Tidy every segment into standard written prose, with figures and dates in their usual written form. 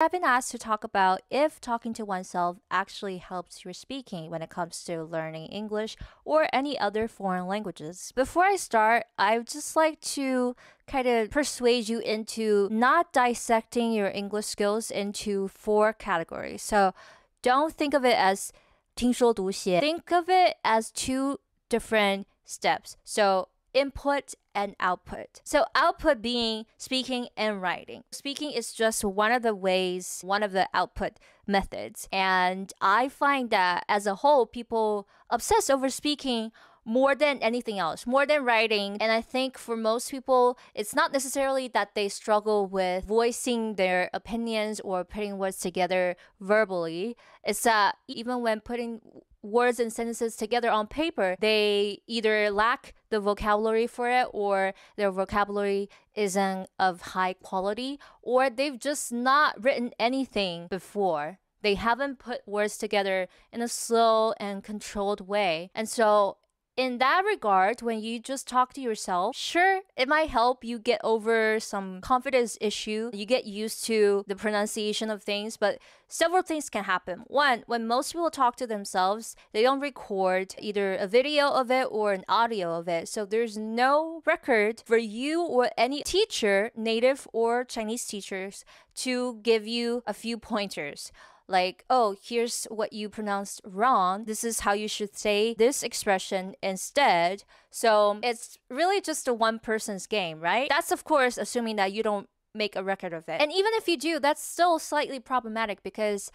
I've been asked to talk about if talking to oneself actually helps your speaking when it comes to learning English or any other foreign languages. Before I start, I would just like to kind of persuade you into not dissecting your English skills into 4 categories. So don't think of it as 听说读写. Think of it as 2 different steps. So input and output. So output being speaking and writing. Speaking is just one of the ways, one of the output methods. And I find that as a whole, people obsess over speaking more than anything else, more than writing. And I think for most people, it's not necessarily that they struggle with voicing their opinions or putting words together verbally. It's that even when putting words and sentences together on paper, they either lack the vocabulary for it, or their vocabulary isn't of high quality, or they've just not written anything before. They haven't put words together in a slow and controlled way. And so in that regard, when you just talk to yourself, sure, it might help you get over some confidence issue. You get used to the pronunciation of things, but several things can happen. One, when most people talk to themselves, they don't record either a video of it or an audio of it. So there's no record for you or any teacher, native or Chinese teachers, to give you a few pointers. Like, oh, here's what you pronounced wrong. This is how you should say this expression instead. So it's really just a one person's game, right? That's, of course, assuming that you don't make a record of it. And even if you do, that's still slightly problematic because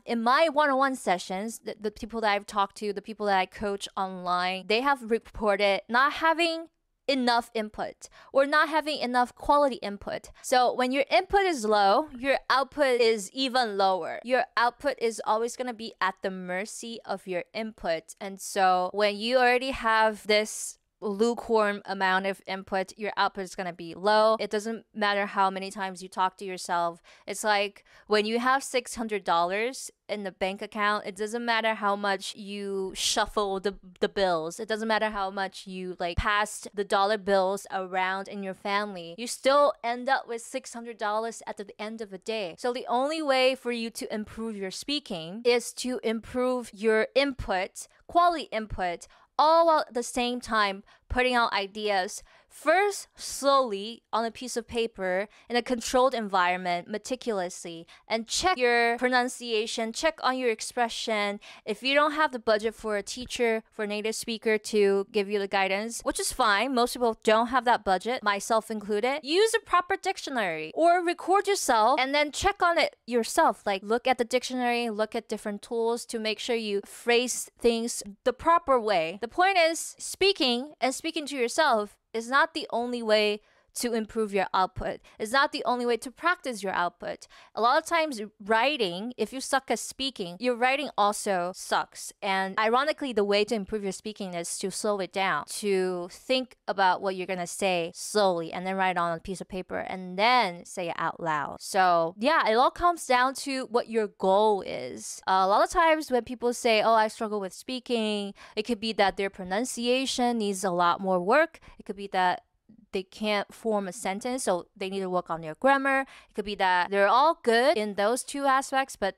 in my one-on-one sessions, the people that I've talked to, the people that I coach online, they have reported not having enough input or not having enough quality input. So when your input is low, your output is even lower. Your output is always going to be at the mercy of your input. And so when you already have this lukewarm amount of input, your output is going to be low. It doesn't matter how many times you talk to yourself. It's like when you have $600 in the bank account, it doesn't matter how much you shuffle the bills. It doesn't matter how much you passed the dollar bills around in your family. You still end up with $600 at the end of the day. So the only way for you to improve your speaking is to improve your input, quality input, all while at the same time putting out ideas first slowly on a piece of paper in a controlled environment meticulously, and check your pronunciation, check on your expression. If you don't have the budget for a teacher, for a native speaker to give you the guidance, which is fine, most people don't have that budget, myself included, use a proper dictionary or record yourself and then check on it yourself. Look at the dictionary, look at different tools to make sure you phrase things the proper way. The point is, speaking to yourself is not the only way to improve your output. It's not the only way to practice your output. A lot of times writing, if you suck at speaking, your writing also sucks. And ironically, the way to improve your speaking is to slow it down, to think about what you're going to say slowly and then write it on a piece of paper and then say it out loud. So yeah, it all comes down to what your goal is. A lot of times when people say, oh, I struggle with speaking, it could be that their pronunciation needs a lot more work. It could be that they can't form a sentence, so they need to work on their grammar. It could be that they're all good in those 2 aspects, but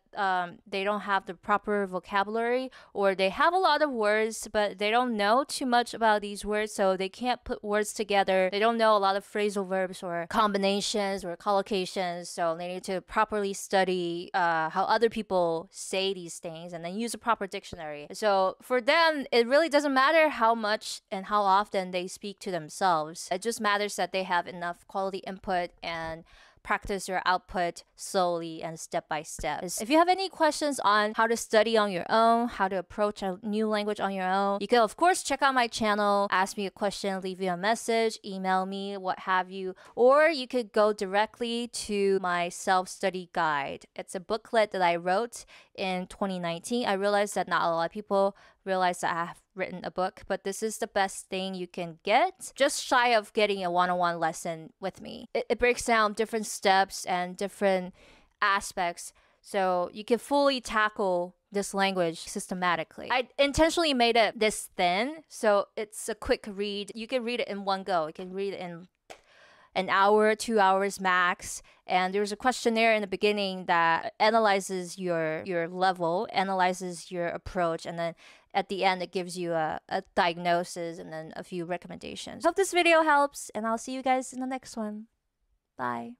they don't have the proper vocabulary, or they have a lot of words, but they don't know too much about these words, so they can't put words together. They don't know a lot of phrasal verbs or combinations or collocations, so they need to properly study how other people say these things and then use a proper dictionary. So for them, it really doesn't matter how much and how often they speak to themselves. It just matters that they have enough quality input and practice your output slowly and step by step. If you have any questions on how to study on your own, how to approach a new language on your own, you can of course check out my channel, ask me a question, leave me a message, email me, what have you, or you could go directly to my self-study guide. It's a booklet that I wrote in 2019. I realized that not a lot of people realize that I have written a book, but this is the best thing you can get, just shy of getting a one-on-one lesson with me. It breaks down different steps and different aspects so you can fully tackle this language systematically. I intentionally made it this thin so it's a quick read. You can read it in one go. You can read it an hour, 2 hours max. And there's a questionnaire in the beginning that analyzes your level, analyzes your approach, and then at the end it gives you a diagnosis and then a few recommendations. Hope this video helps, and I'll see you guys in the next one. Bye.